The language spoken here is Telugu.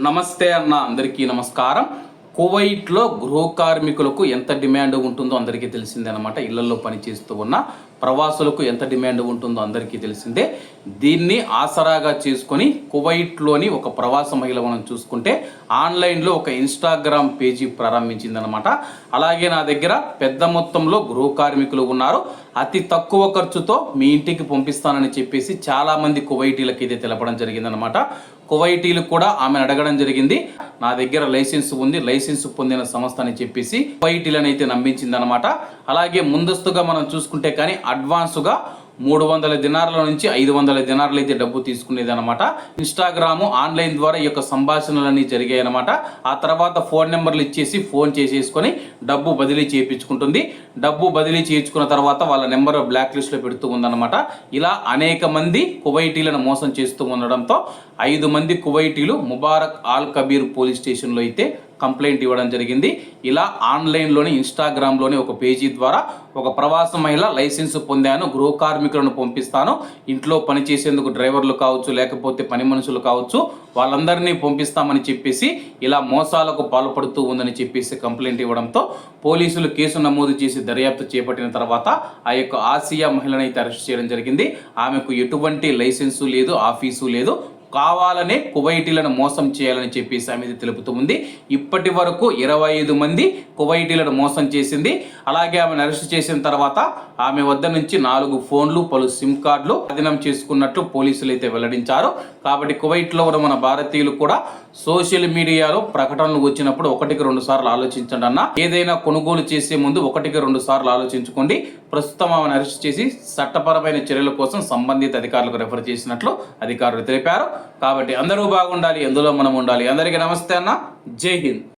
నమస్తే అన్న, అందరికీ నమస్కారం. కువైట్లో గృహ కార్మికులకు ఎంత డిమాండ్ ఉంటుందో అందరికీ తెలిసిందే అనమాట. ఇళ్లలో పనిచేస్తూ ఉన్న ప్రవాసులకు ఎంత డిమాండ్ ఉంటుందో అందరికీ తెలిసిందే. దీన్ని ఆసరాగా చేసుకొని కువైట్లోని ఒక ప్రవాస మహిళ మనం చూసుకుంటే ఆన్లైన్లో ఒక ఇన్స్టాగ్రామ్ పేజీ ప్రారంభించిందనమాట. అలాగే నా దగ్గర పెద్ద మొత్తంలో గృహ కార్మికులు ఉన్నారు, అతి తక్కువ ఖర్చుతో మీ ఇంటికి పంపిస్తానని చెప్పేసి చాలామంది కువైటీలకు ఇది తెలపడం జరిగిందనమాట. కువైటీలు కూడా ఆమెను అడగడం జరిగింది. నా దగ్గర లైసెన్స్ ఉంది, లైసెన్స్ పొందిన సంస్థ అని చెప్పేసి కువైటీలను అయితే నమ్మించింది అనమాట. అలాగే ముందస్తుగా మనం చూసుకుంటే కానీ అడ్వాన్స్గా 300 దినార్ల నుంచి 500 దినార్లు అయితే డబ్బు తీసుకునేది అనమాట. ఇన్స్టాగ్రామ్ ఆన్లైన్ ద్వారా ఈ యొక్క సంభాషణలన్నీ జరిగాయి అనమాట. ఆ తర్వాత ఫోన్ నెంబర్లు ఇచ్చేసి ఫోన్ చేసేసుకొని డబ్బు బదిలీ చేయించుకుంటుంది. డబ్బు బదిలీ చేయించుకున్న తర్వాత వాళ్ళ నెంబర్ బ్లాక్ లిస్ట్లో పెడుతూ ఉందన్నమాట. ఇలా అనేక మంది కువైటీలను మోసం చేస్తూ ఉండడంతో 5 మంది కువైటీలు ముబారక్ ఆల్ కబీర్ పోలీస్ స్టేషన్లో అయితే కంప్లైంట్ ఇవ్వడం జరిగింది. ఇలా ఆన్లైన్లోని ఇన్స్టాగ్రామ్లోని ఒక పేజీ ద్వారా ఒక ప్రవాస మహిళ లైసెన్స్ పొందాను, గృహ కార్మికులను పంపిస్తాను, ఇంట్లో పనిచేసేందుకు డ్రైవర్లు కావచ్చు, లేకపోతే పని మనుషులు కావచ్చు, వాళ్ళందరినీ పంపిస్తామని చెప్పేసి ఇలా మోసాలకు పాల్పడుతూ ఉందని చెప్పేసి కంప్లైంట్ ఇవ్వడంతో పోలీసులు కేసు నమోదు చేసి దర్యాప్తు చేపట్టిన తర్వాత ఆ యొక్క ఆసియా మహిళను అయితే అరెస్ట్ చేయడం జరిగింది. ఆమెకు ఎటువంటి లైసెన్సు లేదు, ఆఫీసు లేదు, కావాలనే కువైటీలను మోసం చేయాలని చెప్పేసి ఆమె తెలుపుతూ ఉంది. ఇప్పటి వరకు 25 మంది కువైటీలను మోసం చేసింది. అలాగే ఆమెను అరెస్ట్ చేసిన తర్వాత ఆమె వద్ద నుంచి 4 ఫోన్లు, పలు సిమ్ కార్డులు స్వాధీనం చేసుకున్నట్లు పోలీసులు అయితే వెల్లడించారు. కాబట్టి కువైట్లో ఉన్న మన భారతీయులు కూడా సోషల్ మీడియాలో ప్రకటనలు వచ్చినప్పుడు 1-2 సార్లు ఆలోచించండి అన్న. ఏదైనా కొనుగోలు చేసే ముందు 1-2 సార్లు ఆలోచించుకోండి. ప్రస్తుతం ఆమెను అరెస్ట్ చేసి చట్టపరమైన చర్యల కోసం సంబంధిత అధికారులకు రెఫర్ చేసినట్లు అధికారులు తెలిపారు. కాబట్టి అందరూ బాగుండాలి, ఎందులో మనం ఉండాలి. అందరికీ నమస్తే అన్న, జై హింద్.